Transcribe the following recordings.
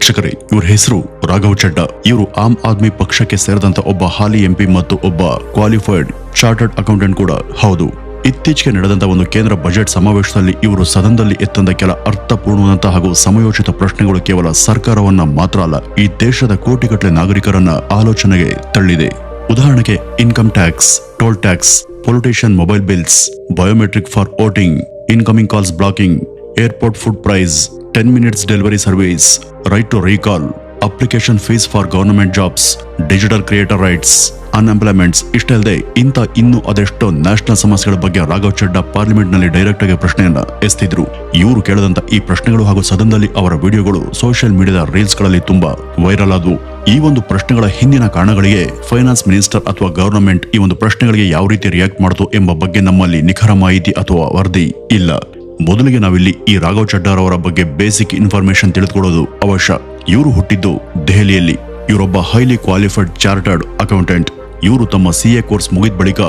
ವೀಕ್ಷಕರೇ, ಇವ್ರ ಹೆಸರು ರಾಘವ್ ಚಡ್ಡಾ. ಇವರು ಆಮ್ ಆದ್ಮಿ ಪಕ್ಷಕ್ಕೆ ಸೇರಿದಂತ ಒಬ್ಬ ಹಾಲಿ ಎಂಪಿ ಮತ್ತು ಒಬ್ಬ ಕ್ವಾಲಿಫೈಡ್ ಚಾರ್ಟರ್ಡ್ ಅಕೌಂಟೆಂಟ್ ಕೂಡ ಹೌದು. ಇತ್ತೀಚೆಗೆ ನಡೆದಂತ ಒಂದು ಕೇಂದ್ರ ಬಜೆಟ್ ಸಮಾವೇಶದಲ್ಲಿ ಇವರು ಸದನದಲ್ಲಿ ಎತ್ತಂದ ಕೆಲ ಅರ್ಥಪೂರ್ಣವಂತ ಹಾಗೂ ಸಮಯೋಚಿತ ಪ್ರಶ್ನೆಗಳು ಕೇವಲ ಸರ್ಕಾರವನ್ನ ಮಾತ್ರ ಅಲ್ಲ, ಈ ದೇಶದ ಕೋಟಿಗಟ್ಟಲೆ ನಾಗರಿಕರನ್ನ ಆಲೋಚನೆಗೆ ತಳ್ಳಿದೆ. ಉದಾಹರಣೆಗೆ income tax, toll tax, politician mobile bills, biometric for voting, incoming calls blocking, airport food price, 10 minutes delivery service, right to recall, application fees for government jobs, digital creator rights, ಅನ್ಎಂಪ್ಲಾಯ್ಮೆಂಟ್ಸ್. ಇಷ್ಟೇ ಅಲ್ಲದೆ ಇಂಥ ಇನ್ನೂ ಅದೆಷ್ಟೋ ನ್ಯಾಷನಲ್ ಸಮಸ್ಯೆಗಳ ಬಗ್ಗೆ Raghav Chadda parliament ನಲ್ಲಿ direct ಆಗಿ ಪ್ರಶ್ನೆಯನ್ನ ಎಸ್ತಿದ್ರು. ಇವರು ಕೇಳದಂತ ಈ ಪ್ರಶ್ನೆಗಳು ಹಾಗೂ ಸದನದಲ್ಲಿ ಅವರ ವಿಡಿಯೋಗಳು ಸೋಷಿಯಲ್ ಮೀಡಿಯಾದ ರೀಲ್ಸ್ ಗಳಲ್ಲಿ ತುಂಬಾ ವೈರಲ್ ಆದವು. ಈ ಒಂದು ಪ್ರಶ್ನೆಗಳ ಹಿಂದಿನ ಕಾರಣಗಳಿಗೆ ಫೈನಾನ್ಸ್ ಮಿನಿಸ್ಟರ್ ಅಥವಾ ಗವರ್ನಮೆಂಟ್ ಈ ಒಂದು ಪ್ರಶ್ನೆಗಳಿಗೆ ಯಾವ ರೀತಿ ರಿಯಾಕ್ಟ್ ಮಾಡ್ತು ಎಂಬ ಬಗ್ಗೆ ನಮ್ಮಲ್ಲಿ ನಿಖರ ಮಾಹಿತಿ ಅಥವಾ ವರದಿ ಇಲ್ಲ. ಮೊದಲಿಗೆ ನಾವಿಲ್ಲಿ ಈ ರಾಘವ್ ಚಡ್ಡಾ ಅವರ ಬಗ್ಗೆ ಬೇಸಿಕ್ ಇನ್ಫಾರ್ಮೇಶನ್ ತಿಳಿದುಕೊಳ್ಳೋದು ಅವಶ್ಯ. ಇವರು ಹುಟ್ಟಿದ್ದು ದೆಹಲಿಯಲ್ಲಿ. ಇವರೊಬ್ಬ ಹೈಲಿ ಕ್ವಾಲಿಫೈಡ್ ಚಾರ್ಟರ್ಡ್ ಅಕೌಂಟೆಂಟ್. ಇವರು ತಮ್ಮ CA ಕೋರ್ಸ್ ಮುಗಿದ ಬಳಿಕ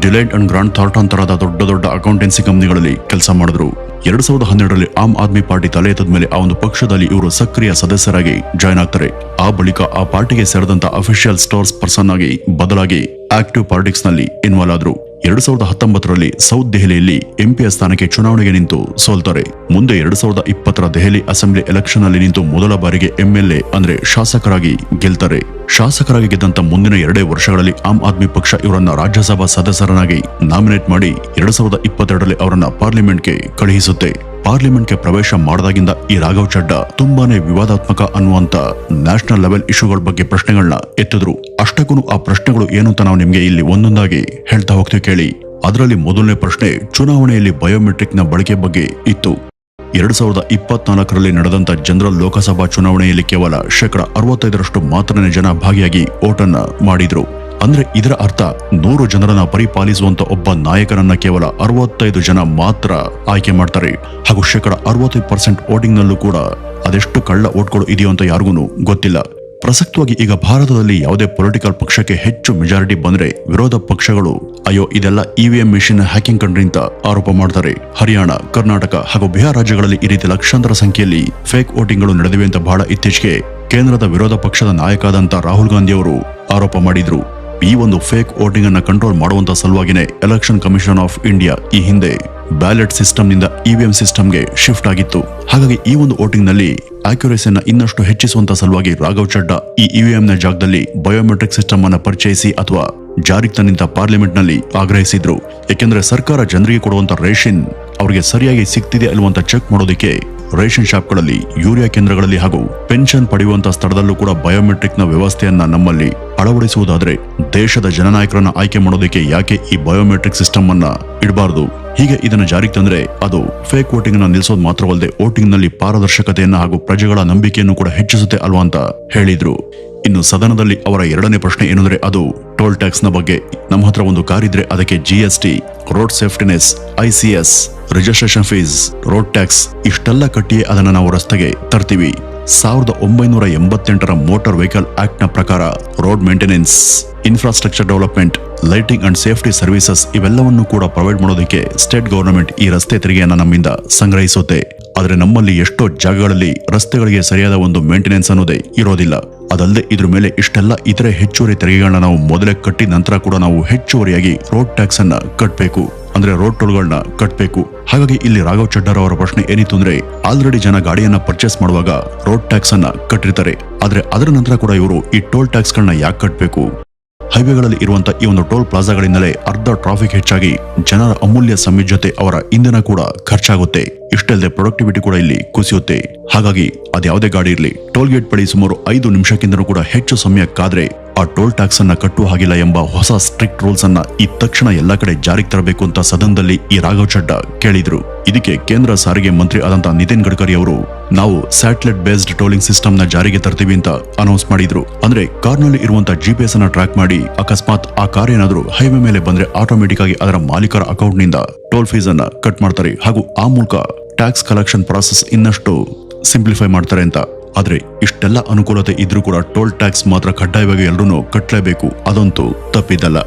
ಡಿಲೈಟ್ ಅಂಡ್ ಗ್ರಾಂಟ್ ಥಾರ್ಟನ್ ತರಹದ ದೊಡ್ಡ ದೊಡ್ಡ ಅಕೌಂಟೆನ್ಸಿ ಕಂಪನಿಗಳಲ್ಲಿ ಕೆಲಸ ಮಾಡಿದ್ರು. 2012ರಲ್ಲಿ ಆಮ್ ಆದ್ಮಿ ಪಾರ್ಟಿ ತಲೆ ಎತ್ತದ ಮೇಲೆ ಆ ಒಂದು ಪಕ್ಷದಲ್ಲಿ ಇವರು ಸಕ್ರಿಯ ಸದಸ್ಯರಾಗಿ ಜಾಯ್ನ್ ಆಗ್ತಾರೆ. ಆ ಬಳಿಕ ಆ ಪಾರ್ಟಿಗೆ ಸೇರಿದಂತ ಅಫಿಷಿಯಲ್ ಸ್ಟೋರ್ಸ್ ಪರ್ಸನ್ ಆಗಿ ಬದಲಾಗಿ ಆಕ್ಟಿವ್ ಪಾಲಿಟಿಕ್ಸ್ ನಲ್ಲಿ ಇನ್ವಾಲ್ವ್ ಆದ್ರು. 2019ರಲ್ಲಿ ಸೌತ್ ದೆಹಲಿಯಲ್ಲಿ ಎಂಪಿಯ ಸ್ಥಾನಕ್ಕೆ ಚುನಾವಣೆಗೆ ನಿಂತು ಸೋಲ್ತಾರೆ. ಮುಂದೆ 2020ರ ದೆಹಲಿ ಅಸೆಂಬ್ಲಿ ಎಲೆಕ್ಷನ್ ನಲ್ಲಿ ನಿಂತು ಮೊದಲ ಬಾರಿಗೆ MLA ಅಂದ್ರೆ ಶಾಸಕರಾಗಿ ಗೆಲ್ತಾರೆ. ಶಾಸಕರಾಗಿ ಗೆದ್ದಂತ ಮುಂದಿನ 2 ವರ್ಷಗಳಲ್ಲಿ ಆಮ್ ಆದ್ಮಿ ಪಕ್ಷ ಇವರನ್ನ ರಾಜ್ಯಸಭಾ ಸದಸ್ಯರನ್ನಾಗಿ ನಾಮಿನೇಟ್ ಮಾಡಿ 2022ರಲ್ಲಿ ಅವರನ್ನ ಪಾರ್ಲಿಮೆಂಟ್ಗೆ ಕಳುಹಿಸುತ್ತೆ. ಪಾರ್ಲಿಮೆಂಟ್ಗೆ ಪ್ರವೇಶ ಮಾಡದಾಗಿಂದ ಈ ರಾಘವ್ ಚಡ್ಡಾ ತುಂಬಾನೇ ವಿವಾದಾತ್ಮಕ ಅನ್ನುವಂತ ನ್ಯಾಷನಲ್ ಲೆವೆಲ್ ಇಶ್ಯೂಗಳ ಬಗ್ಗೆ ಪ್ರಶ್ನೆಗಳನ್ನ ಎತ್ತಿದ್ರು. ಅಷ್ಟಕ್ಕೂ ಆ ಪ್ರಶ್ನೆಗಳು ಏನು ಅಂತ ನಾವು ನಿಮ್ಗೆ ಇಲ್ಲಿ ಒಂದೊಂದಾಗಿ ಹೇಳ್ತಾ ಹೋಗ್ತೀವಿ ಕೇಳಿ. ಅದರಲ್ಲಿ ಮೊದಲನೇ ಪ್ರಶ್ನೆ ಚುನಾವಣೆಯಲ್ಲಿ ಬಯೋಮೆಟ್ರಿಕ್ ನ ಬಳಕೆ ಬಗ್ಗೆ ಇತ್ತು. 2024ರಲ್ಲಿ ನಡೆದಂತ ಜನರಲ್ ಲೋಕಸಭಾ ಚುನಾವಣೆಯಲ್ಲಿ ಕೇವಲ 65% ಮಾತ್ರನೇ ಜನ ಭಾಗಿಯಾಗಿ ವೋಟನ್ನ ಮಾಡಿದ್ರು. ಅಂದ್ರೆ ಇದರ ಅರ್ಥ 100 ಜನರನ್ನ ಪರಿಪಾಲಿಸುವಂತ ಒಬ್ಬ ನಾಯಕನನ್ನ ಕೇವಲ 65 ಜನ ಮಾತ್ರ ಆಯ್ಕೆ ಮಾಡ್ತಾರೆ. ಹಾಗೂ 65% ವೋಟಿಂಗ್ ನಲ್ಲೂ ಕೂಡ ಅದೆಷ್ಟು ಕಳ್ಳ ವೋಟ್ಗಳು ಇದೆಯೋ ಅಂತ ಯಾರಿಗೂ ಗೊತ್ತಿಲ್ಲ. ಪ್ರಸಕ್ತವಾಗಿ ಈಗ ಭಾರತದಲ್ಲಿ ಯಾವುದೇ ಪೊಲಿಟಿಕಲ್ ಪಕ್ಷಕ್ಕೆ ಹೆಚ್ಚು ಮೆಜಾರಿಟಿ ಬಂದ್ರೆ ವಿರೋಧ ಪಕ್ಷಗಳು ಅಯ್ಯೋ ಇದೆಲ್ಲ EVM ಮಿಷಿನ್ ಹ್ಯಾಕಿಂಗ್ ಕಂಡ್ರಿ ಅಂತ ಆರೋಪ ಮಾಡ್ತಾರೆ. ಹರಿಯಾಣ, ಕರ್ನಾಟಕ ಹಾಗೂ ಬಿಹಾರ್ ರಾಜ್ಯಗಳಲ್ಲಿ ಈ ರೀತಿ ಲಕ್ಷಾಂತರ ಸಂಖ್ಯೆಯಲ್ಲಿ ಫೇಕ್ ವೋಟಿಂಗ್ಗಳು ನಡೆದಿವೆ ಅಂತ ಬಹಳ ಇತ್ತೀಚೆಗೆ ಕೇಂದ್ರದ ವಿರೋಧ ಪಕ್ಷದ ನಾಯಕರಾದಂತ ರಾಹುಲ್ ಗಾಂಧಿ ಅವರು ಆರೋಪ ಮಾಡಿದ್ರು. ಈ ಒಂದು ಫೇಕ್ ವೋಟಿಂಗ್ ಅನ್ನ ಕಂಟ್ರೋಲ್ ಮಾಡುವಂತ ಸಲುವಾಗಿನೇ ಎಲೆಕ್ಷನ್ ಕಮಿಷನ್ ಆಫ್ ಇಂಡಿಯಾ ಈ ಹಿಂದೆ ಬ್ಯಾಲೆಟ್ ಸಿಸ್ಟಮ್ ನಿಂದ EVM ಸಿಸ್ಟಮ್ಗೆ ಶಿಫ್ಟ್ ಆಗಿತ್ತು. ಹಾಗಾಗಿ ಈ ಒಂದು ವೋಟಿಂಗ್ ನಲ್ಲಿ ಆಕ್ಯುರೇಸಿಯನ್ನ ಇನ್ನಷ್ಟು ಹೆಚ್ಚಿಸುವಂತ ಸಲುವಾಗಿ ರಾಘವ್ ಚಡ್ಡಾ ಈ EVM ನ ಜಾಗದಲ್ಲಿ ಬಯೋಮೆಟ್ರಿಕ್ ಸಿಸ್ಟಮ್ ಅನ್ನ ಪರಿಚಯಿಸಿ ಅಥವಾ ಜಾರಿಗೆ ತಂದಂತ ಪಾರ್ಲಿಮೆಂಟ್ ನಲ್ಲಿ ಆಗ್ರಹಿಸಿದ್ರು. ಯಾಕೆಂದ್ರೆ ಸರ್ಕಾರ ಜನರಿಗೆ ಕೊಡುವಂತ ರೇಷನ್ ಅವರಿಗೆ ಸರಿಯಾಗಿ ಸಿಗ್ತಿದೆ ಅಲ್ವಂತ ಚೆಕ್ ಮಾಡೋದಕ್ಕೆ ರೇಷನ್ ಶಾಪ್ಗಳಲ್ಲಿ, ಯೂರಿಯಾ ಕೇಂದ್ರಗಳಲ್ಲಿ ಹಾಗೂ ಪೆನ್ಷನ್ ಪಡೆಯುವಂತ ಸ್ಥಳದಲ್ಲೂ ಕೂಡ ಬಯೋಮೆಟ್ರಿಕ್ ನ ವ್ಯವಸ್ಥೆಯನ್ನ ನಮ್ಮಲ್ಲಿ ಅಳವಡಿಸುವುದಾದ್ರೆ ದೇಶದ ಜನನಾಯಕರನ್ನ ಆಯ್ಕೆ ಮಾಡೋದಕ್ಕೆ ಯಾಕೆ ಈ ಬಯೋಮೆಟ್ರಿಕ್ ಸಿಸ್ಟಮ್ ಅನ್ನ ಇಡಬಾರದು? ಹೀಗೆ ಇದನ್ನ ಜಾರಿಗೆ ತಂದ್ರೆ ಅದು ಫೇಕ್ ವೋಟಿಂಗ್ ನ ನಿಲ್ಲಿಸೋದು ಮಾತ್ರವಲ್ಲದೆ ವೋಟಿಂಗ್ ನಲ್ಲಿ ಪಾರದರ್ಶಕತೆಯನ್ನ ಹಾಗೂ ಪ್ರಜೆಗಳ ನಂಬಿಕೆಯನ್ನು ಕೂಡ ಹೆಚ್ಚಿಸುತ್ತೆ ಅಲ್ವಾ ಅಂತ ಹೇಳಿದ್ರು. ಇನ್ನು ಸದನದಲ್ಲಿ ಅವರ ಎರಡನೇ ಪ್ರಶ್ನೆ ಏನಂದ್ರೆ ಅದು ಟೋಲ್ ಟ್ಯಾಕ್ಸ್ ನ ಬಗ್ಗೆ. ನಮ್ಮ ಹತ್ರ ಒಂದು ಕಾರ್ ಇದ್ರೆ ಅದಕ್ಕೆ GST, ರೋಡ್ ಸೇಫ್ಟಿನೆಸ್, ICS, registration fees, road tax ಇಷ್ಟೆಲ್ಲ ಕಟ್ಟಿಯೇ ಅದನ್ನ ನಾವು ರಸ್ತೆಗೆ ತರ್ತೀವಿ. 1988ರ ಮೋಟಾರ್ ವೆಹಿಕಲ್ ಆಕ್ಟ್ ನ ಪ್ರಕಾರ road maintenance, infrastructure development, lighting and safety services ಇವೆಲ್ಲವನ್ನು ಕೂಡ ಪ್ರೊವೈಡ್ ಮಾಡೋದಕ್ಕೆ ಸ್ಟೇಟ್ ಗವರ್ನಮೆಂಟ್ ಈ ರಸ್ತೆ ತೆರಿಗೆಯನ್ನ ನಮ್ಮಿಂದ ಸಂಗ್ರಹಿಸುತ್ತೆ. ಆದ್ರೆ ನಮ್ಮಲ್ಲಿ ಎಷ್ಟೋ ಜಾಗಗಳಲ್ಲಿ ರಸ್ತೆಗಳಿಗೆ ಸರಿಯಾದ ಒಂದು ಮೇಂಟೆನೆನ್ಸ್ ಅನ್ನೋದೇ ಇರೋದಿಲ್ಲ. ಅದಲ್ಲದೆ ಇದ್ರ ಮೇಲೆ ಇಷ್ಟೆಲ್ಲ ಇತರೆ ಹೆಚ್ಚುವರಿ ತೆರಿಗೆಗಳನ್ನ ನಾವು ಮೊದಲೇ ಕಟ್ಟಿ ನಂತರ ಕೂಡ ನಾವು ಹೆಚ್ಚುವರಿಯಾಗಿ ರೋಡ್ ಟ್ಯಾಕ್ಸ್ ಅನ್ನ ಕಟ್ಟಬೇಕು, ಅಂದ್ರೆ ರೋಡ್ ಟೋಲ್ಗಳನ್ನ ಕಟ್ಟಬೇಕು. ಹಾಗಾಗಿ ಇಲ್ಲಿ ರಾಘವ್ ಚಡ್ಡಾ ಅವರ ಪ್ರಶ್ನೆ ಏನಿತ್ತು ಅಂದ್ರೆ ಆಲ್ರೆಡಿ ಜನ ಗಾಡಿಯನ್ನ ಪರ್ಚೇಸ್ ಮಾಡುವಾಗ ರೋಡ್ ಟ್ಯಾಕ್ಸ್ ಅನ್ನ ಕಟ್ಟಿರ್ತಾರೆ, ಆದ್ರೆ ಅದರ ನಂತರ ಕೂಡ ಇವರು ಈ ಟೋಲ್ ಟ್ಯಾಕ್ಸ್ ಗಳನ್ನ ಯಾಕೆ ಕಟ್ಟಬೇಕು? ಹೈವೇಗಳಲ್ಲಿ ಇರುವಂತ ಈ ಒಂದು ಟೋಲ್ ಪ್ಲಾಜಾಗಳಿಂದಲೇ ಅರ್ಧ ಟ್ರಾಫಿಕ್ ಹೆಚ್ಚಾಗಿ ಜನರ ಅಮೂಲ್ಯ ಸಮಯ ಜೊತೆ ಅವರ ಇಂಧನ ಕೂಡ ಖರ್ಚಾಗುತ್ತೆ. ಇಷ್ಟಲ್ಲದೆ ಪ್ರೊಡಕ್ಟಿವಿಟಿ ಕೂಡ ಇಲ್ಲಿ ಕುಸಿಯುತ್ತೆ. ಹಾಗಾಗಿ ಅದ್ಯಾವುದೇ ಗಾಡಿ ಇರಲಿ ಟೋಲ್ ಗೇಟ್ ಬಳಿ ಸುಮಾರು 5 ನಿಮಿಷಕ್ಕಿಂತಲೂ ಕೂಡ ಹೆಚ್ಚು ಸಮಯ ಕಾದ್ರೆ ಆ ಟೋಲ್ ಟ್ಯಾಕ್ಸ್ ಅನ್ನ ಕಟ್ಟುವ ಹಾಗಿಲ್ಲ ಎಂಬ ಹೊಸ ಸ್ಟ್ರಿಕ್ಟ್ ರೂಲ್ಸ್ ಅನ್ನ ಈ ತಕ್ಷಣ ಎಲ್ಲಾ ಕಡೆ ಜಾರಿಗೆ ತರಬೇಕು ಅಂತ ಸದನದಲ್ಲಿ ಈ ರಾಘವ್ ಚಡ್ಡಾ ಕೇಳಿದ್ರು. ಇದಕ್ಕೆ ಕೇಂದ್ರ ಸಾರಿಗೆ ಮಂತ್ರಿ ಆದಂತ ನಿತಿನ್ ಗಡ್ಕರಿ ಅವರು ನಾವು ಸ್ಯಾಟಲೈಟ್ ಬೇಸ್ಡ್ ಟೋಲಿಂಗ್ ಸಿಸ್ಟಮ್ ನ ಜಾರಿಗೆ ತರ್ತೀವಿ ಅಂತ ಅನೌನ್ಸ್ ಮಾಡಿದ್ರು. ಅಂದ್ರೆ ಕಾರ್ನಲ್ಲಿ ಇರುವಂತ GPS ಅನ್ನ ಟ್ರ್ಯಾಕ್ ಮಾಡಿ ಅಕಸ್ಮಾತ್ ಆ ಕಾರ್ ಏನಾದ್ರೂ ಹೈವೇ ಮೇಲೆ ಬಂದ್ರೆ ಆಟೋಮೆಟಿಕ್ ಆಗಿ ಅದರ ಮಾಲೀಕರ ಅಕೌಂಟ್ ನಿಂದ ಟೋಲ್ ಫೀಸ್ ಅನ್ನ ಕಟ್ ಮಾಡ್ತಾರೆ ಹಾಗೂ ಆ ಮೂಲಕ ಟ್ಯಾಕ್ಸ್ ಕಲೆಕ್ಷನ್ ಪ್ರಾಸೆಸ್ ಇನ್ನಷ್ಟು ಸಿಂಪ್ಲಿಫೈ ಮಾಡ್ತಾರೆ ಅಂತ. ಆದ್ರೆ ಇಷ್ಟೆಲ್ಲ ಅನುಕೂಲತೆ ಇದ್ರೂ ಕೂಡ ಟೋಲ್ ಟ್ಯಾಕ್ಸ್ ಮಾತ್ರ ಕಡ್ಡಾಯವಾಗಿ ಎಲ್ಲರೂ ಕಟ್ಟಲೇಬೇಕು, ಅದಂತೂ ತಪ್ಪಿದ್ದಲ್ಲ.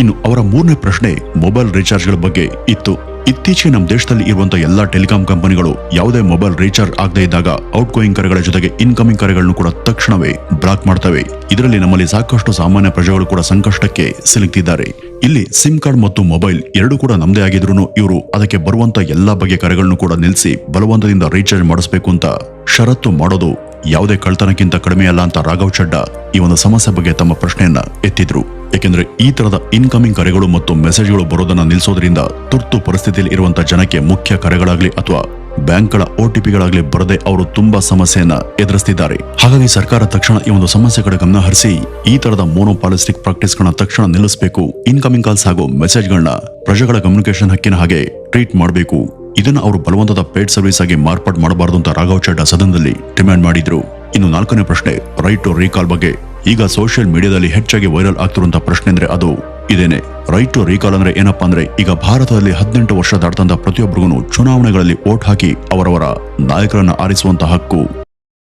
ಇನ್ನು ಅವರ ಮೂರನೇ ಪ್ರಶ್ನೆ ಮೊಬೈಲ್ ರೀಚಾರ್ಜ್ಗಳ ಬಗ್ಗೆ ಇತ್ತು. ಇತ್ತೀಚೆಗೆ ನಮ್ಮ ದೇಶದಲ್ಲಿ ಇರುವಂತಹ ಎಲ್ಲಾ ಟೆಲಿಕಾಂ ಕಂಪನಿಗಳು ಯಾವುದೇ ಮೊಬೈಲ್ ರೀಚಾರ್ಜ್ ಆಗದೇ ಇದ್ದಾಗ ಔಟ್ ಗೋಯಿಂಗ್ ಕರೆಗಳ ಜೊತೆಗೆ ಇನ್ಕಮಿಂಗ್ ಕರೆಗಳನ್ನು ಕೂಡ ತಕ್ಷಣವೇ ಬ್ಲಾಕ್ ಮಾಡ್ತವೆ. ಇದರಲ್ಲಿ ನಮ್ಮಲ್ಲಿ ಸಾಕಷ್ಟು ಸಾಮಾನ್ಯ ಪ್ರಜೆಗಳು ಕೂಡ ಸಂಕಷ್ಟಕ್ಕೆ ಸಿಲುಕ್ತಿದ್ದಾರೆ. ಇಲ್ಲಿ ಸಿಮ್ ಕಾರ್ಡ್ ಮತ್ತು ಮೊಬೈಲ್ ಎರಡೂ ಕೂಡ ನಮ್ದೇ ಆಗಿದ್ರು ಇವರು ಅದಕ್ಕೆ ಬರುವಂತ ಎಲ್ಲಾ ಬಗೆಯ ಕರೆಗಳನ್ನು ಕೂಡ ನಿಲ್ಲಿಸಿ ಬಲವಂತದಿಂದ ರೀಚಾರ್ಜ್ ಮಾಡಿಸಬೇಕು ಅಂತ ಷರತ್ತು ಮಾಡೋದು ಯಾವುದೇ ಕಳ್ತನಕ್ಕಿಂತ ಕಡಿಮೆ ಅಲ್ಲ ಅಂತ ರಾಘವ್ ಚಡ್ಡಾ ಈ ಒಂದು ಸಮಸ್ಯೆ ಬಗ್ಗೆ ತಮ್ಮ ಪ್ರಶ್ನೆಯನ್ನ ಎತ್ತಿದ್ರು. ಯಾಕೆಂದ್ರೆ ಈ ತರದ ಇನ್ಕಮಿಂಗ್ ಕರೆಗಳು ಮತ್ತು ಮೆಸೇಜ್ಗಳು ಬರೋದನ್ನ ನಿಲ್ಲಿಸೋದ್ರಿಂದ ತುರ್ತು ಪರಿಸ್ಥಿತಿಯಲ್ಲಿ ಇರುವಂತಹ ಜನಕ್ಕೆ ಮುಖ್ಯ ಕರೆಗಳಾಗ್ಲಿ ಅಥವಾ ಬ್ಯಾಂಕ್ಗಳ OTPಗಳಾಗ್ಲಿ ಬರದೆ ಅವರು ತುಂಬಾ ಸಮಸ್ಯೆಯನ್ನ ಎದುರಿಸ್ತಿದ್ದಾರೆ. ಹಾಗಾಗಿ ಸರ್ಕಾರ ತಕ್ಷಣ ಈ ಒಂದು ಸಮಸ್ಯೆ ಕಡೆ ಗಮನ ಹರಿಸಿ ಈ ತರದ ಮೋನೋಪಾಲಿಸ್ಟಿಕ್ ಪ್ರಾಕ್ಟೀಸ್ ಗಳನ್ನ ತಕ್ಷಣ ನಿಲ್ಲಿಸಬೇಕು. ಇನ್ಕಮಿಂಗ್ ಕಾಲ್ಸ್ ಹಾಗೂ ಮೆಸೇಜ್ಗಳನ್ನ ಪ್ರಜೆಗಳ ಕಮ್ಯುನಿಕೇಶನ್ ಹಕ್ಕಿನ ಹಾಗೆ ಟ್ರೀಟ್ ಮಾಡಬೇಕು. ಇದನ್ನ ಅವರು ಬಲವಂತದ ಪೇಡ್ ಸರ್ವಿಸ್ ಆಗಿ ಮಾರ್ಪಾಡು ಮಾಡಬಾರದು ಅಂತ ರಾಘವ್ ಚಡ್ಡಾ ಸದನದಲ್ಲಿ ಡಿಮ್ಯಾಂಡ್ ಮಾಡಿದ್ರು. ಇನ್ನು 4ನೇ ಪ್ರಶ್ನೆ, ರೈಟ್ ಟು ರೀಕಾಲ್ ಬಗ್ಗೆ. ಈಗ ಸೋಷಿಯಲ್ ಮೀಡಿಯಾದಲ್ಲಿ ಹೆಚ್ಚಾಗಿ ವೈರಲ್ ಆಗ್ತಿರುವಂತಹ ಪ್ರಶ್ನೆ ಅಂದ್ರೆ ಅದು ಇದೇನೆ. ರೈಟ್ ಟು ರೀಕಾಲ್ ಅಂದ್ರೆ ಏನಪ್ಪಾ ಅಂದ್ರೆ ಈಗ ಭಾರತದಲ್ಲಿ 18 ವರ್ಷ ದಾಟದಂತ ಪ್ರತಿಯೊಬ್ಬರಿಗೂ ಚುನಾವಣೆಗಳಲ್ಲಿ ವೋಟ್ ಹಾಕಿ ಅವರವರ ನಾಯಕರನ್ನ ಆರಿಸುವಂತಹ ಹಕ್ಕು.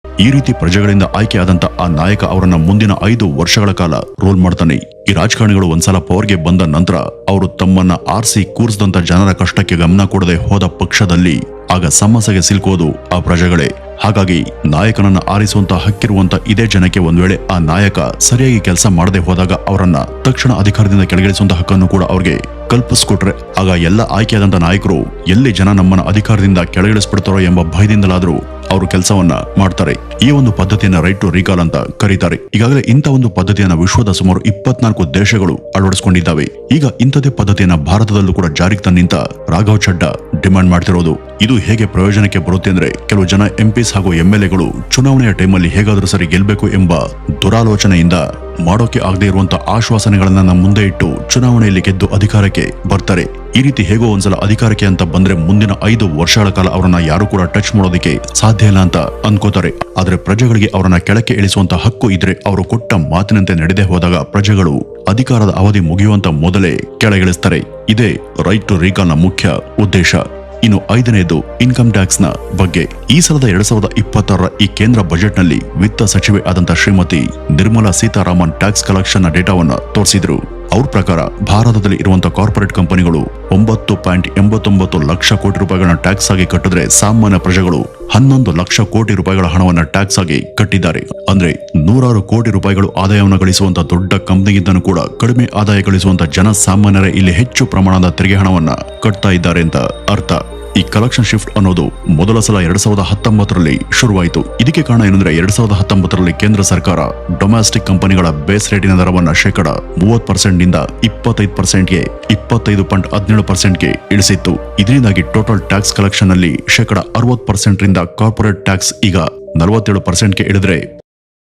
ಈ ರೀತಿ ಪ್ರಜೆಗಳಿಂದ ಆಯ್ಕೆಯಾದಂತ ಆ ನಾಯಕ ಅವರನ್ನ ಮುಂದಿನ 5 ವರ್ಷಗಳ ಕಾಲ ರೂಲ್ ಮಾಡ್ತಾನೆ. ಈ ರಾಜಕಾರಣಿಗಳು ಒಂದ್ಸಲ ಪವರ್ಗೆ ಬಂದ ನಂತರ ಅವರು ತಮ್ಮನ್ನ ಆರಿಸಿ ಕೂರಿಸಿದಂತ ಜನರ ಕಷ್ಟಕ್ಕೆ ಗಮನ ಕೊಡದೆ ಹೋದ ಪಕ್ಷದಲ್ಲಿ ಆಗ ಸಮಸ್ಯೆಗೆ ಸಿಲುಕೋದು ಆ ಪ್ರಜೆಗಳೇ. ಹಾಗಾಗಿ ನಾಯಕನನ್ನ ಆರಿಸುವಂತ ಹಕ್ಕಿರುವಂತ ಇದೇ ಜನಕ್ಕೆ ಒಂದ್ ವೇಳೆ ಆ ನಾಯಕ ಸರಿಯಾಗಿ ಕೆಲಸ ಮಾಡದೆ ಹೋದಾಗ ಅವರನ್ನ ತಕ್ಷಣ ಅಧಿಕಾರದಿಂದ ಕೆಳಗಿಳಿಸುವಂತ ಹಕ್ಕನ್ನು ಕೂಡ ಅವ್ರಿಗೆ ಕಲ್ಪಿಸ್ಕೊಟ್ರೆ ಆಗ ಎಲ್ಲ ಆಯ್ಕೆಯಾದಂತ ನಾಯಕರು ಎಲ್ಲಿ ಜನ ನಮ್ಮನ್ನ ಅಧಿಕಾರದಿಂದ ಕೆಳಗಿಳಿಸ್ಬಿಡ್ತಾರೋ ಎಂಬ ಭಯದಿಂದಲಾದ್ರೂ ಅವರು ಕೆಲಸವನ್ನ ಮಾಡ್ತಾರೆ. ಈ ಒಂದು ಪದ್ಧತಿಯನ್ನ ರೈಟ್ ಟು ರೀಕಾಲ್ ಅಂತ ಕರೀತಾರೆ. ಈಗಾಗಲೇ ಇಂಥ ಒಂದು ಪದ್ಧತಿಯನ್ನ ವಿಶ್ವದ ಸುಮಾರು 24 ದೇಶಗಳು ಅಳವಡಿಸಿಕೊಂಡಿದ್ದಾವೆ. ಈಗ ಇಂಥದೇ ಪದ್ಧತಿಯನ್ನ ಭಾರತದಲ್ಲೂ ಕೂಡ ಜಾರಿಗೆ ತಂದಿಂತ ರಾಘವ್ ಚಡ್ಡಾ ಡಿಮ್ಯಾಂಡ್ ಮಾಡ್ತಿರೋದು. ಇದು ಹೇಗೆ ಪ್ರಯೋಜನಕ್ಕೆ ಬರುತ್ತೆ ಅಂದ್ರೆ ಕೆಲವು ಜನ ಎಂಪಿಸ್ ಹಾಗೂ MLAಗಳು ಚುನಾವಣೆಯ ಟೈಮಲ್ಲಿ ಹೇಗಾದ್ರೂ ಸರಿ ಗೆಲ್ಬೇಕು ಎಂಬ ದುರಾಲೋಚನೆಯಿಂದ ಮಾಡೋಕೆ ಆಗದೆ ಇರುವಂತ ಆಶ್ವಾಸನೆಗಳನ್ನ ನಮ್ಮ ಮುಂದೆ ಇಟ್ಟು ಚುನಾವಣೆಯಲ್ಲಿ ಗೆದ್ದು ಅಧಿಕಾರಕ್ಕೆ ಬರ್ತಾರೆ. ಈ ರೀತಿ ಹೇಗೋ ಒಂದ್ಸಲ ಅಧಿಕಾರಕ್ಕೆ ಅಂತ ಬಂದ್ರೆ ಮುಂದಿನ 5 ವರ್ಷಗಳ ಕಾಲ ಅವರನ್ನ ಯಾರು ಕೂಡ ಟಚ್ ಮಾಡೋದಕ್ಕೆ ಸಾಧ್ಯ ಇಲ್ಲ ಅಂತ ಅನ್ಕೋತಾರೆ. ಆದ್ರೆ ಪ್ರಜೆಗಳಿಗೆ ಅವರನ್ನ ಕೆಳಕ್ಕೆ ಇಳಿಸುವಂತ ಹಕ್ಕು ಇದ್ರೆ ಅವರು ಕೊಟ್ಟ ಮಾತಿನಂತೆ ನಡೆದೇ ಹೋದಾಗ ಪ್ರಜೆಗಳು ಅಧಿಕಾರದ ಅವಧಿ ಮುಗಿಯುವಂತ ಮೊದಲೇ ಕೆಳಗಿಳಿಸ್ತಾರೆ. ಇದೇ ರೈಟ್ ಟು ರೀಕಾಲ್ ನ ಮುಖ್ಯ ಉದ್ದೇಶ. ಇನ್ನು 5ನೇದು ಇನ್ಕಮ್ ಟ್ಯಾಕ್ಸ್ ನ ಬಗ್ಗೆ. ಈ ಸಲದ 2026ರ ಈ ಕೇಂದ್ರ ಬಜೆಟ್ ನಲ್ಲಿ ವಿತ್ತ ಸಚಿವೆ ಆದಂತ ಶ್ರೀಮತಿ ನಿರ್ಮಲಾ ಸೀತಾರಾಮನ್ ಟ್ಯಾಕ್ಸ್ ಕಲೆಕ್ಷನ್ ನ ಡೇಟಾವನ್ನ ತೋರಿಸಿದ್ರು. ಅವ್ರ ಪ್ರಕಾರ ಭಾರತದಲ್ಲಿ ಇರುವಂತಹ ಕಾರ್ಪೊರೇಟ್ ಕಂಪನಿಗಳು 9.89 ಲಕ್ಷ ಕೋಟಿ ರೂಪಾಯಿಗಳನ್ನ ಟ್ಯಾಕ್ಸ್ ಆಗಿ ಕಟ್ಟಿದ್ರೆ ಸಾಮಾನ್ಯ ಪ್ರಜೆಗಳು 11 ಲಕ್ಷ ಕೋಟಿ ರೂಪಾಯಿಗಳ ಹಣವನ್ನ ಟ್ಯಾಕ್ಸ್ ಆಗಿ ಕಟ್ಟಿದ್ದಾರೆ. ಅಂದ್ರೆ 100 ಕೋಟಿ ರೂಪಾಯಿಗಳು ಆದಾಯವನ್ನು ಗಳಿಸುವಂತ ದೊಡ್ಡ ಕಂಪನಿಗಿಂತನೂ ಕೂಡ ಕಡಿಮೆ ಆದಾಯ ಗಳಿಸುವಂತ ಜನಸಾಮಾನ್ಯರೇ ಇಲ್ಲಿ ಹೆಚ್ಚು ಪ್ರಮಾಣದ ತೆರಿಗೆ ಹಣವನ್ನ ಕಟ್ತಾ ಇದ್ದಾರೆ ಅಂತ ಅರ್ಥ. ಈ ಕಲೆಕ್ಷನ್ ಶಿಫ್ಟ್ ಅನ್ನೋದು ಮೊದಲ ಸಲ 2019ರಲ್ಲಿ ಶುರುವಾಯಿತು. ಇದಕ್ಕೆ ಕಾರಣ ಏನಂದ್ರೆ 2019ರಲ್ಲಿ ಕೇಂದ್ರ ಸರ್ಕಾರ ಡೊಮ್ಯಾಸ್ಟಿಕ್ ಕಂಪನಿಗಳ ಬೇಸ್ ರೇಟಿನ ದರವನ್ನ 30% ನಿಂದ 25%ಗೆ 25.17%ಗೆ ಇಳಿಸಿತ್ತು. ಇದರಿಂದಾಗಿ ಟೋಟಲ್ ಟ್ಯಾಕ್ಸ್ ಕಲೆಕ್ಷನ್ ನಲ್ಲಿ 60% ರಿಂದ ಕಾರ್ಪೊರೇಟ್ ಟ್ಯಾಕ್ಸ್ ಈಗ 47%ಗೆ ಇಳಿದ್ರೆ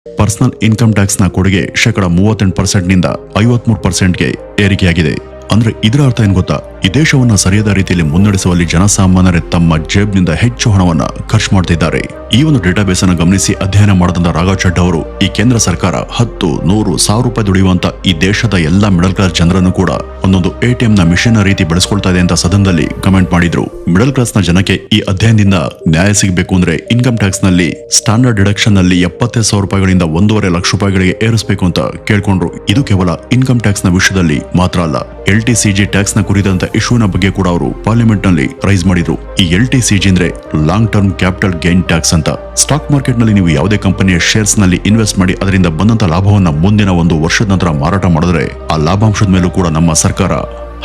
ಪರ್ಸನಲ್ ಇನ್ಕಮ್ ಟ್ಯಾಕ್ಸ್ ನ ಕೊಡುಗೆ 38% ನಿಂದ 53%ಗೆ ಏರಿಕೆಯಾಗಿದೆ. ಅಂದ್ರೆ ಇದರ ಅರ್ಥ ಏನ್ ಗೊತ್ತಾ, ಈ ದೇಶವನ್ನ ಸರಿಯಾದ ರೀತಿಯಲ್ಲಿ ಮುನ್ನಡೆಸುವಲ್ಲಿ ಜನಸಾಮಾನ್ಯರೇ ತಮ್ಮ ಜೇಬ್ನಿಂದ ಹೆಚ್ಚು ಹಣವನ್ನ ಖರ್ಚು ಮಾಡ್ತಿದ್ದಾರೆ. ಈ ಒಂದು ಡೇಟಾಬೇಸ್ ಅನ್ನು ಗಮನಿಸಿ ಅಧ್ಯಯನ ಮಾಡಿದಂತ ರಾಘವ್ ಚಡ್ಡಾ ಅವರು ಈ ಕೇಂದ್ರ ಸರ್ಕಾರ 10, 100, 1000 ರೂಪಾಯಿ ದುಡಿಯುವಂತ ಈ ದೇಶದ ಎಲ್ಲಾ ಮಿಡಲ್ ಕ್ಲಾಸ್ ಜನರನ್ನು ಕೂಡ ಒಂದೊಂದು ATM ನ ಮಿಷನ್ ರೀತಿ ಬಳಸ್ಕೊಳ್ತಾ ಇದೆ ಅಂತ ಸದನದಲ್ಲಿ ಕಮೆಂಟ್ ಮಾಡಿದ್ರು. ಮಿಡಲ್ ಕ್ಲಾಸ್ ನ ಜನಕ್ಕೆ ಈ ಅಧ್ಯಯನದಿಂದ ನ್ಯಾಯ ಸಿಗಬೇಕು ಅಂದ್ರೆ ಇನ್ಕಮ್ ಟ್ಯಾಕ್ಸ್ ನಲ್ಲಿ ಸ್ಟ್ಯಾಂಡರ್ಡ್ ಡಿಡಕ್ಷನ್ ನಲ್ಲಿ 75,000 ರೂಪಾಯಿಗಳಿಂದ 1.5 ಲಕ್ಷ ರೂಪಾಯಿಗಳಿಗೆ ಏರಿಸಬೇಕು ಅಂತ ಕೇಳ್ಕೊಂಡ್ರು. ಇದು ಕೇವಲ ಇನ್ಕಮ್ ಟ್ಯಾಕ್ಸ್ ನ ವಿಷಯದಲ್ಲಿ ಮಾತ್ರ ಅಲ್ಲ, LTCG ಟ್ಯಾಕ್ಸ್ ನ ಕುರಿತಂತ ಇಶ್ಯೂನ ಬಗ್ಗೆ ಕೂಡ ಅವರು ಪಾರ್ಲಿಮೆಂಟ್ ನಲ್ಲಿ ರೈಸ್ ಮಾಡಿದ್ರು. ಈ LTCG ಅಂದ್ರೆ long term capital gain tax ಅಂತ. ಸ್ಟಾಕ್ ಮಾರ್ಕೆಟ್ ನಲ್ಲಿ ನೀವು ಯಾವುದೇ ಕಂಪನಿಯ ಶೇರ್ಸ್ ನಲ್ಲಿ ಇನ್ವೆಸ್ಟ್ ಮಾಡಿ ಅದರಿಂದ ಬಂದಂತ ಲಾಭವನ್ನ ಮುಂದಿನ 1 ವರ್ಷದ ನಂತರ ಮಾರಾಟ ಮಾಡಿದ್ರೆ ಆ ಲಾಭಾಂಶದ ಮೇಲೂ ಕೂಡ ನಮ್ಮ ಸರ್ಕಾರ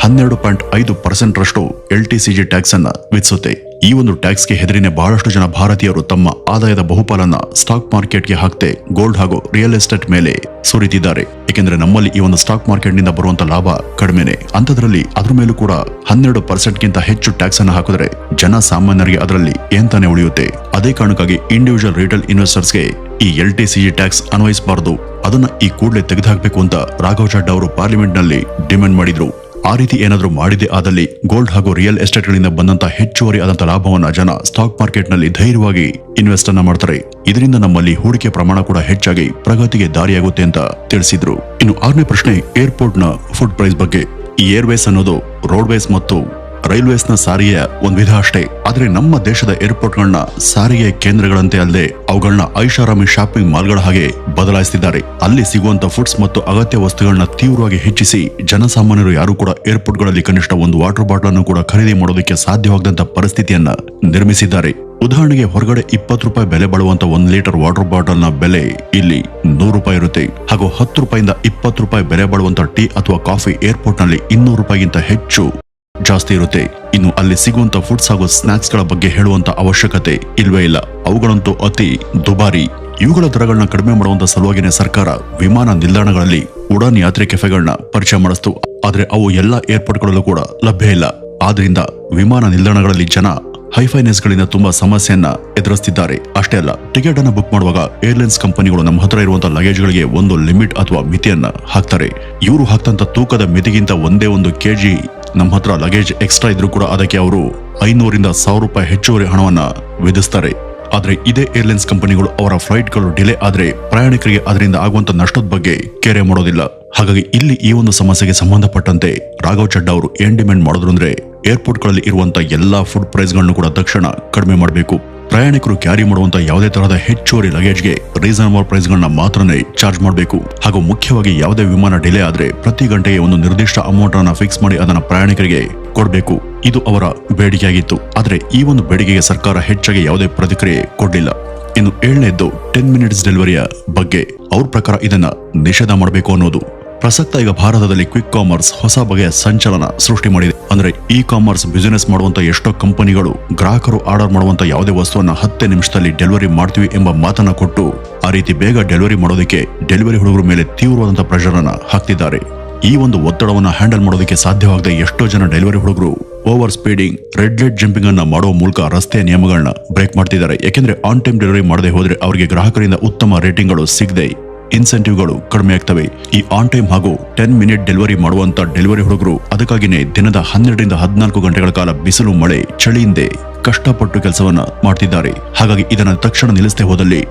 12.5% ರಷ್ಟು LTCG ಟ್ಯಾಕ್ಸ್ ಅನ್ನ ವಿಧಿಸುತ್ತೆ. ಈ ಒಂದು ಟ್ಯಾಕ್ಸ್ಗೆ ಹೆದರಿನೇ ಬಹಳಷ್ಟು ಜನ ಭಾರತೀಯರು ತಮ್ಮ ಆದಾಯದ ಬಹುಪಾಲನ್ನ ಸ್ಟಾಕ್ ಮಾರ್ಕೆಟ್ಗೆ ಹಾಕ್ತೆ ಗೋಲ್ಡ್ ಹಾಗೂ ರಿಯಲ್ ಎಸ್ಟೇಟ್ ಮೇಲೆ ಸುರಿತಿದ್ದಾರೆ. ಏಕೆಂದ್ರೆ ನಮ್ಮಲ್ಲಿ ಈ ಒಂದು ಸ್ಟಾಕ್ ಮಾರ್ಕೆಟ್ ನಿಂದ ಬರುವಂತ ಲಾಭ ಕಡಿಮೆನೆ. ಅಂತದ್ರಲ್ಲಿ ಅದ್ರ ಮೇಲೂ ಕೂಡ 12%ಗಿಂತ ಹೆಚ್ಚು ಟ್ಯಾಕ್ಸ್ ಅನ್ನ ಹಾಕಿದ್ರೆ ಜನ ಸಾಮಾನ್ಯರಿಗೆ ಅದರಲ್ಲಿ ಏನ್ ತಾನೇ ಉಳಿಯುತ್ತೆ. ಅದೇ ಕಾರಣಕ್ಕಾಗಿ ಇಂಡಿವಿಜುವಲ್ ರಿಟೇಲ್ ಇನ್ವೆಸ್ಟರ್ಸ್ಗೆ ಈ LTCG ಟ್ಯಾಕ್ಸ್ ಅನ್ವಯಿಸಬಾರದು, ಅದನ್ನ ಈ ಕೂಡಲೇ ತೆಗೆದುಹಾಕಬೇಕು ಅಂತ ರಾಘವ್ ಚಡ್ಡಾ ಅವರು ಪಾರ್ಲಿಮೆಂಟ್ ನಲ್ಲಿ ಡಿಮ್ಯಾಂಡ್ ಮಾಡಿದ್ರು. ಆ ರೀತಿ ಏನಾದ್ರೂ ಮಾಡಿದೆ ಆದಲ್ಲಿ ಗೋಲ್ಡ್ ಹಾಗೂ ರಿಯಲ್ ಎಸ್ಟೇಟ್ ಗಳಿಂದ ಬಂದಂತ ಹೆಚ್ಚುವರಿ ಆದಂತ ಲಾಭವನ್ನ ಜನ ಸ್ಟಾಕ್ ಮಾರ್ಕೆಟ್ ನಲ್ಲಿ ಧೈರ್ಯವಾಗಿ ಇನ್ವೆಸ್ಟ್ ಅನ್ನ ಮಾಡ್ತಾರೆ. ಇದರಿಂದ ನಮ್ಮಲ್ಲಿ ಹೂಡಿಕೆ ಪ್ರಮಾಣ ಕೂಡ ಹೆಚ್ಚಾಗಿ ಪ್ರಗತಿಗೆ ದಾರಿಯಾಗುತ್ತೆ ಅಂತ ತಿಳಿಸಿದ್ರು. ಇನ್ನು 6ನೇ ಪ್ರಶ್ನೆ, ಏರ್ಪೋರ್ಟ್ ನ ಫುಡ್ ಪ್ರೈಸ್ ಬಗ್ಗೆ. ಈ ಏರ್ವೇಸ್ ಅನ್ನೋದು ರೋಡ್ವೇಸ್ ಮತ್ತು ರೈಲ್ವೇಸ್ನ ಸಾರಿಗೆಯ ಒಂದು ವಿಧ ಅಷ್ಟೇ. ಆದ್ರೆ ನಮ್ಮ ದೇಶದ ಏರ್ಪೋರ್ಟ್ಗಳನ್ನ ಸಾರಿಗೆ ಕೇಂದ್ರಗಳಂತೆ ಅಲ್ಲದೆ ಅವುಗಳನ್ನ ಐಷಾರಾಮಿ ಶಾಪಿಂಗ್ ಮಾಲ್ಗಳ ಹಾಗೆ ಬದಲಾಯಿಸುತ್ತಿದ್ದಾರೆ. ಅಲ್ಲಿ ಸಿಗುವಂತ ಫುಡ್ಸ್ ಮತ್ತು ಅಗತ್ಯ ವಸ್ತುಗಳನ್ನ ತೀವ್ರವಾಗಿ ಹೆಚ್ಚಿಸಿ ಜನಸಾಮಾನ್ಯರು ಯಾರು ಕೂಡ ಏರ್ಪೋರ್ಟ್ಗಳಲ್ಲಿ ಕನಿಷ್ಠ ಒಂದು ವಾಟರ್ ಬಾಟಲ್ ಅನ್ನು ಕೂಡ ಖರೀದಿ ಮಾಡೋದಕ್ಕೆ ಸಾಧ್ಯವಾಗದಂತ ಪರಿಸ್ಥಿತಿಯನ್ನ ನಿರ್ಮಿಸಿದ್ದಾರೆ. ಉದಾಹರಣೆಗೆ ಹೊರಗಡೆ 20 ರೂಪಾಯಿ ಬೆಲೆ ಬಾಳುವಂತ 1 ಲೀಟರ್ ವಾಟರ್ ಬಾಟಲ್ ನ ಬೆಲೆ ಇಲ್ಲಿ 100 ರೂಪಾಯಿ ಇರುತ್ತೆ. ಹಾಗೂ 10 ರೂಪಾಯಿಂದ 20 ರೂಪಾಯಿ ಬೆಲೆ ಬಾಳುವಂತ ಟೀ ಅಥವಾ ಕಾಫಿ ಏರ್ಪೋರ್ಟ್ ನಲ್ಲಿ 200 ರೂಪಾಯಿಗಿಂತ ಹೆಚ್ಚು ಜಾಸ್ತಿ ಇರುತ್ತೆ. ಇನ್ನು ಅಲ್ಲಿ ಸಿಗುವಂತ ಫುಡ್ಸ್ ಹಾಗೂ ಸ್ನಾಕ್ಸ್ ಗಳ ಬಗ್ಗೆ ಹೇಳುವಂತ ಅವಶ್ಯಕತೆ ಇಲ್ವೇ ಇಲ್ಲ. ಅವುಗಳಂತೂ ಅತಿ ದುಬಾರಿ. ಇವುಗಳ ದರಗಳನ್ನ ಕಡಿಮೆ ಮಾಡುವಂತ ಸಲುವಾಗಿನೇ ಸರ್ಕಾರ ವಿಮಾನ ನಿಲ್ದಾಣಗಳಲ್ಲಿ ಉಡಾನ್ ಯಾತ್ರೆ ಕೆಫೆಗಳನ್ನ ಪರಿಚಯ ಮಾಡಿಸ್ತು. ಆದ್ರೆ ಅವು ಎಲ್ಲಾ ಏರ್ಪೋರ್ಟ್ಗಳಲ್ಲೂ ಕೂಡ ಲಭ್ಯ ಇಲ್ಲ. ಆದ್ರಿಂದ ವಿಮಾನ ನಿಲ್ದಾಣಗಳಲ್ಲಿ ಜನ ಹೈಫೈನೆಸ್ ಗಳಿಂದ ತುಂಬಾ ಸಮಸ್ಯೆಯನ್ನ ಎದುರಿಸುತ್ತಿದ್ದಾರೆ. ಅಷ್ಟೇ ಅಲ್ಲ, ಟಿಕೆಟ್ ಅನ್ನು ಬುಕ್ ಮಾಡುವಾಗ ಏರ್ಲೈನ್ಸ್ ಕಂಪನಿಗಳು ನಮ್ಮ ಹತ್ರ ಇರುವಂತಹ ಲಗೇಜ್ ಗಳಿಗೆ ಒಂದು ಲಿಮಿಟ್ ಅಥವಾ ಮಿತಿಯನ್ನ ಹಾಕ್ತಾರೆ. ಇವರು ಹಾಕ್ತಂತ ತೂಕದ ಮಿತಿಗಿಂತ ಒಂದೇ 1 kg ನಮ್ಮ ಹತ್ರ ಲಗೇಜ್ ಎಕ್ಸ್ಟ್ರಾ ಇದ್ರೂ ಕೂಡ ಅದಕ್ಕೆ ಅವರು 500ರಿಂದ 1000 ರೂಪಾಯಿ ಹೆಚ್ಚುವರಿ ಹಣವನ್ನ ವಿಧಿಸ್ತಾರೆ. ಆದ್ರೆ ಇದೇ ಏರ್ಲೈನ್ಸ್ ಕಂಪನಿಗಳು ಅವರ ಫ್ಲೈಟ್ಗಳು ಡಿಲೇ ಆದ್ರೆ ಪ್ರಯಾಣಿಕರಿಗೆ ಅದರಿಂದ ಆಗುವಂತ ನಷ್ಟದ ಬಗ್ಗೆ ಕೇರೆ ಮಾಡೋದಿಲ್ಲ. ಹಾಗಾಗಿ ಇಲ್ಲಿ ಈ ಒಂದು ಸಮಸ್ಯೆಗೆ ಸಂಬಂಧಪಟ್ಟಂತೆ ರಾಘವ್ ಚಡ್ಡಾ ಅವರು ಏನ್ ಡಿಮ್ಯಾಂಡ್ ಮಾಡಿದ್ರು ಅಂದ್ರೆ ಏರ್ಪೋರ್ಟ್ಗಳಲ್ಲಿ ಇರುವಂತ ಎಲ್ಲಾ ಫುಡ್ ಪ್ರೈಸ್ಗಳನ್ನು ಕೂಡ ತಕ್ಷಣ ಕಡಿಮೆ ಮಾಡಬೇಕು. ಪ್ರಯಾಣಿಕರು ಕ್ಯಾರಿ ಮಾಡುವಂತ ಯಾವುದೇ ತರಹದ ಹೆಚ್ಚುವರಿ ಲಗೇಜ್ಗೆ ರೀಸನಬಲ್ ಪ್ರೈಸ್ಗಳನ್ನ ಮಾತ್ರನೇ ಚಾರ್ಜ್ ಮಾಡಬೇಕು. ಹಾಗೂ ಮುಖ್ಯವಾಗಿ ಯಾವುದೇ ವಿಮಾನ ಡಿಲೇ ಆದ್ರೆ ಪ್ರತಿ ಗಂಟೆಗೆ ಒಂದು ನಿರ್ದಿಷ್ಟ ಅಮೌಂಟ್ ಅನ್ನ ಫಿಕ್ಸ್ ಮಾಡಿ ಅದನ್ನ ಪ್ರಯಾಣಿಕರಿಗೆ ಕೊಡಬೇಕು. ಇದು ಅವರ ಬೇಡಿಕೆಯಾಗಿತ್ತು. ಆದ್ರೆ ಈ ಒಂದು ಬೇಡಿಕೆಗೆ ಸರ್ಕಾರ ಹೆಚ್ಚಾಗಿ ಯಾವುದೇ ಪ್ರತಿಕ್ರಿಯೆ ಕೊಡಲಿಲ್ಲ. ಇನ್ನು 7ನೇದ್ದು 10 ಮಿನಿಟ್ಸ್ ಡೆಲಿವರಿಯ ಬಗ್ಗೆ. ಅವ್ರ ಪ್ರಕಾರ ಇದನ್ನ ನಿಷೇಧ ಮಾಡಬೇಕು ಅನ್ನೋದು. ಪ್ರಸಕ್ತ ಈಗ ಭಾರತದಲ್ಲಿ ಕ್ವಿಕ್ ಕಾಮರ್ಸ್ ಹೊಸ ಬಗೆಯ ಸಂಚಲನ ಸೃಷ್ಟಿ ಮಾಡಿದೆ. ಅಂದ್ರೆ ಇ ಕಾಮರ್ಸ್ ಬಿಸಿನೆಸ್ ಮಾಡುವಂತ ಎಷ್ಟೋ ಕಂಪನಿಗಳು ಗ್ರಾಹಕರು ಆರ್ಡರ್ ಮಾಡುವಂತ ಯಾವುದೇ ವಸ್ತುವನ್ನ 10 ನಿಮಿಷದಲ್ಲಿ ಡೆಲಿವರಿ ಮಾಡ್ತೀವಿ ಎಂಬ ಮಾತನ್ನ ಕೊಟ್ಟು ಆ ರೀತಿ ಬೇಗ ಡೆಲಿವರಿ ಮಾಡೋದಕ್ಕೆ ಡೆಲಿವರಿ ಹುಡುಗರ ಮೇಲೆ ತೀವ್ರವಾದಂತಹ ಪ್ರೆಷರ್ ಅನ್ನ ಹಾಕ್ತಿದ್ದಾರೆ. ಈ ಒಂದು ಒತ್ತಡವನ್ನ ಹ್ಯಾಂಡಲ್ ಮಾಡೋದಕ್ಕೆ ಸಾಧ್ಯವಾಗದೆ ಎಷ್ಟೋ ಜನ ಡೆಲಿವರಿ ಹುಡುಗರು over speeding, red light jumping ಅನ್ನ ಮಾಡುವ ಮೂಲಕ ರಸ್ತೆಯ ನಿಯಮಗಳನ್ನ ಬ್ರೇಕ್ ಮಾಡ್ತಿದ್ದಾರೆ. ಯಾಕೆಂದ್ರೆ ಆನ್ ಟೈಮ್ ಡೆಲಿವರಿ ಮಾಡದೆ ಹೋದ್ರೆ ಅವರಿಗೆ ಗ್ರಾಹಕರಿಂದ ಉತ್ತಮ ರೇಟಿಂಗ್ಗಳು ಸಿಗದೆ ಇನ್ಸೆಂಟಿವ್ಗಳು ಕಡಿಮೆ ಆಗ್ತವೆ. ಈ ಆನ್ ಟೈಮ್ ಹಾಗೂ 10 ಮಿನಿಟ್ ಡೆಲಿವರಿ ಮಾಡುವಂತ ಡೆಲಿವರಿ ಹುಡುಗರು ಅದಕ್ಕಾಗಿನೇ ದಿನದ 12ರಿಂದ 14 ಗಂಟೆಗಳ ಕಾಲ ಬಿಸಿಲು, ಮಳೆ, ಚಳಿಯಿಂದೆ ಕಷ್ಟಪಟ್ಟು ಕೆಲಸವನ್ನ ಮಾಡ್ತಿದ್ದಾರೆ. ಹಾಗಾಗಿ ಇದನ್ನ ತಕ್ಷಣ ನಿಲ್ಲಿಸದೆ ಹೋದಲ್ಲಿ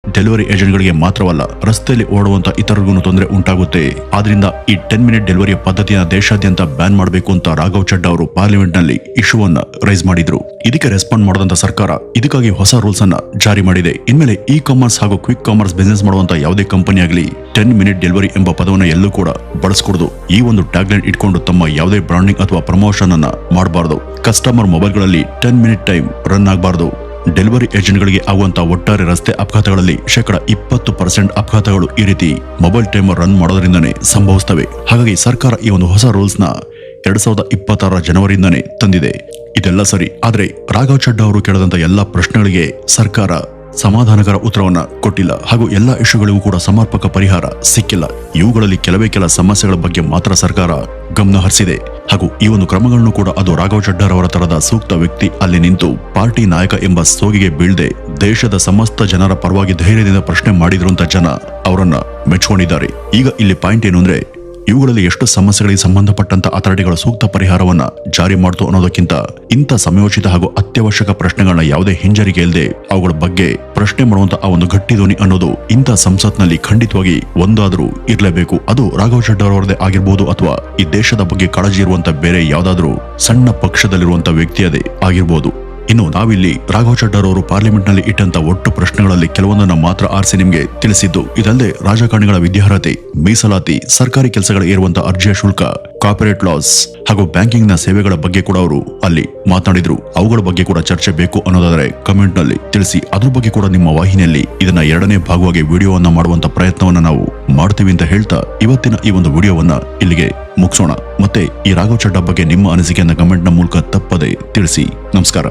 ಡೆಲಿವರಿ ಏಜೆಂಟ್ಗಳಿಗೆ ಮಾತ್ರವಲ್ಲ ರಸ್ತೆಯಲ್ಲಿ ಓಡುವಂತ ಇತರರಿಗೂ ತೊಂದರೆ ಉಂಟಾಗುತ್ತೆ. ಆದ್ರಿಂದ ಈ 10 ಮಿನಿಟ್ ಡೆಲಿವರಿಯ ಪದ್ಧತಿಯನ್ನು ದೇಶಾದ್ಯಂತ ಬ್ಯಾನ್ ಮಾಡಬೇಕು ಅಂತ ರಾಘವ್ ಚಡ್ಡಾ ಅವರು ಪಾರ್ಲಿಮೆಂಟ್ ನಲ್ಲಿ ಇಶ್ಯೂವನ್ನ ರೈಸ್ ಮಾಡಿದ್ರು. ಇದಕ್ಕೆ ರೆಸ್ಪಾಂಡ್ ಮಾಡದಂತ ಸರ್ಕಾರ ಇದಕ್ಕಾಗಿ ಹೊಸ ರೂಲ್ಸ್ ಅನ್ನ ಜಾರಿ ಮಾಡಿದೆ. ಇನ್ಮೇಲೆ ಇ ಕಾಮರ್ಸ್ ಹಾಗೂ ಕ್ವಿಕ್ ಕಾಮರ್ಸ್ ಬಿಸಿನೆಸ್ ಮಾಡುವಂತ ಯಾವುದೇ ಕಂಪನಿ ಆಗಲಿ 10 ಮಿನಿಟ್ ಡೆಲಿವರಿ ಎಂಬ ಪದವನ್ನ ಎಲ್ಲೂ ಕೂಡ ಬಳಸಕೂಡದು. ಈ ಒಂದು ಟ್ಯಾಗ್ಲೈನ್ ಇಟ್ಕೊಂಡು ತಮ್ಮ ಯಾವುದೇ ಬ್ರಾಂಡಿಂಗ್ ಅಥವಾ ಪ್ರಮೋಷನ್ ಅನ್ನ ಮಾಡಬಾರದು. ಕಸ್ಟಮರ್ ಮೊಬೈಲ್ಗಳಲ್ಲಿ 10 ಮಿನಿಟ್ ಟೈಮ್ ರನ್ ಆಗಬಾರದು. ಡೆಲಿವರಿ ಏಜೆಂಟ್ಗಳಿಗೆ ಆಗುವಂತಹ ಒಟ್ಟಾರೆ ರಸ್ತೆ ಅಪಘಾತಗಳಲ್ಲಿ 20% ಅಪಘಾತಗಳು ಈ ರೀತಿ ಮೊಬೈಲ್ ಟೈಮರ್ ರನ್ ಮಾಡೋದ್ರಿಂದನೇ ಸಂಭವಿಸುತ್ತವೆ. ಹಾಗಾಗಿ ಸರ್ಕಾರ ಈ ಒಂದು ಹೊಸ ರೂಲ್ಸ್ ನ 2026 ಜನವರಿಯಿಂದನೇ ತಂದಿದೆ. ಇದೆಲ್ಲ ಸರಿ. ಆದ್ರೆ ರಾಘವ್ ಚಡ್ಡಾ ಅವರು ಕೇಳಿದಂತ ಎಲ್ಲಾ ಪ್ರಶ್ನೆಗಳಿಗೆ ಸರ್ಕಾರ ಸಮಾಧಾನಕರ ಉತ್ತರವನ್ನ ಕೊಟ್ಟಿಲ್ಲ. ಹಾಗೂ ಎಲ್ಲಾ ಇಶ್ಯೂಗಳಿಗೂ ಕೂಡ ಸಮರ್ಪಕ ಪರಿಹಾರ ಸಿಕ್ಕಿಲ್ಲ. ಇವುಗಳಲ್ಲಿ ಕೆಲ ಸಮಸ್ಯೆಗಳ ಬಗ್ಗೆ ಮಾತ್ರ ಸರ್ಕಾರ ಗಮನ ಹರಿಸಿದೆ. ಹಾಗೂ ಈ ಒಂದು ಕ್ರಮಗಳನ್ನು ಕೂಡ ಅದು ರಾಘವ್ ಚಡ್ಡಾ ಅವರ ತರದ ಸೂಕ್ತ ವ್ಯಕ್ತಿ ಅಲ್ಲಿ ನಿಂತು ಪಾರ್ಟಿ ನಾಯಕ ಎಂಬ ಸೋಗಿಗೆ ಬೀಳದೆ ದೇಶದ ಸಮಸ್ತ ಜನರ ಪರವಾಗಿ ಧೈರ್ಯದಿಂದ ಪ್ರಶ್ನೆ ಮಾಡಿದ್ರು ಅಂತ ಜನ ಅವರನ್ನ ಮೆಚ್ಕೊಂಡಿದ್ದಾರೆ. ಈಗ ಇಲ್ಲಿ ಪಾಯಿಂಟ್ ಏನು ಅಂದ್ರೆ ಇವುಗಳಲ್ಲಿ ಎಷ್ಟು ಸಮಸ್ಯೆಗಳಿಗೆ ಸಂಬಂಧಪಟ್ಟಂತ ಅಥಾರಿಟಿಗಳ ಸೂಕ್ತ ಪರಿಹಾರವನ್ನ ಜಾರಿ ಮಾಡ್ತು ಅನ್ನೋದಕ್ಕಿಂತ ಇಂಥ ಸಮಯೋಚಿತ ಹಾಗೂ ಅತ್ಯವಶ್ಯಕ ಪ್ರಶ್ನೆಗಳನ್ನ ಯಾವುದೇ ಹಿಂಜರಿಕೆ ಇಲ್ಲದೆ ಅವುಗಳ ಬಗ್ಗೆ ಪ್ರಶ್ನೆ ಮಾಡುವಂತ ಆ ಒಂದು ಗಟ್ಟಿ ಧ್ವನಿ ಅನ್ನೋದು ಇಂಥ ಸಂಸತ್ನಲ್ಲಿ ಖಂಡಿತವಾಗಿ ಒಂದಾದ್ರೂ ಇರಲೇಬೇಕು. ಅದು ರಾಘವ್ ಚಡ್ಡಾ ಅವರದೇ ಆಗಿರ್ಬೋದು ಅಥವಾ ಈ ದೇಶದ ಬಗ್ಗೆ ಕಾಳಜಿ ಇರುವಂತ ಬೇರೆ ಯಾವ್ದಾದ್ರೂ ಸಣ್ಣ ಪಕ್ಷದಲ್ಲಿರುವಂತ ವ್ಯಕ್ತಿಯದೇ ಆಗಿರ್ಬೋದು. ಇನ್ನು ನಾವಿಲ್ಲಿ ರಾಘವ್ ಚಡ್ಡಾ ಅವರು ಪಾರ್ಲಿಮೆಂಟ್ ನಲ್ಲಿ ಇಟ್ಟಂತ ಒಟ್ಟು ಪ್ರಶ್ನೆಗಳಲ್ಲಿ ಕೆಲವೊಂದನ್ನ ಮಾತ್ರ ಆರಿಸಿ ನಿಮಗೆ ತಿಳಿಸಿದ್ದು. ಇದಲ್ಲದೆ ರಾಜಕಾರಣಿಗಳ ವಿದ್ಯಾರ್ಹತೆ, ಮೀಸಲಾತಿ, ಸರ್ಕಾರಿ ಕೆಲಸಗಳ ಇರುವಂತಹ ಅರ್ಜಿಯ ಶುಲ್ಕ, ಕಾರ್ಪೊರೇಟ್ ಲಾಸ್ ಹಾಗೂ ಬ್ಯಾಂಕಿಂಗ್ ನ ಸೇವೆಗಳ ಬಗ್ಗೆ ಕೂಡ ಅವರು ಅಲ್ಲಿ ಮಾತನಾಡಿದ್ರು. ಅವುಗಳ ಬಗ್ಗೆ ಕೂಡ ಚರ್ಚೆ ಬೇಕು ಅನ್ನೋದಾದ್ರೆ ಕಮೆಂಟ್ ನಲ್ಲಿ ತಿಳಿಸಿ. ಅದ್ರ ಬಗ್ಗೆ ಕೂಡ ನಿಮ್ಮ ವಾಹಿನಿಯಲ್ಲಿ ಇದನ್ನ 2ನೇ ಭಾಗವಾಗಿ ವಿಡಿಯೋವನ್ನ ಮಾಡುವಂತ ಪ್ರಯತ್ನವನ್ನ ನಾವು ಮಾಡ್ತೀವಿ ಅಂತ ಹೇಳ್ತಾ ಇವತ್ತಿನ ಈ ಒಂದು ವಿಡಿಯೋವನ್ನ ಇಲ್ಲಿಗೆ ಮುಗಿಸೋಣ. ಮತ್ತೆ ಈ ರಾಘವ್ ಚಡ್ಡಾ ಬಗ್ಗೆ ನಿಮ್ಮ ಅನಿಸಿಕೆಯನ್ನ ಕಮೆಂಟ್ ನ ಮೂಲಕ ತಪ್ಪದೆ ತಿಳಿಸಿ. ನಮಸ್ಕಾರ.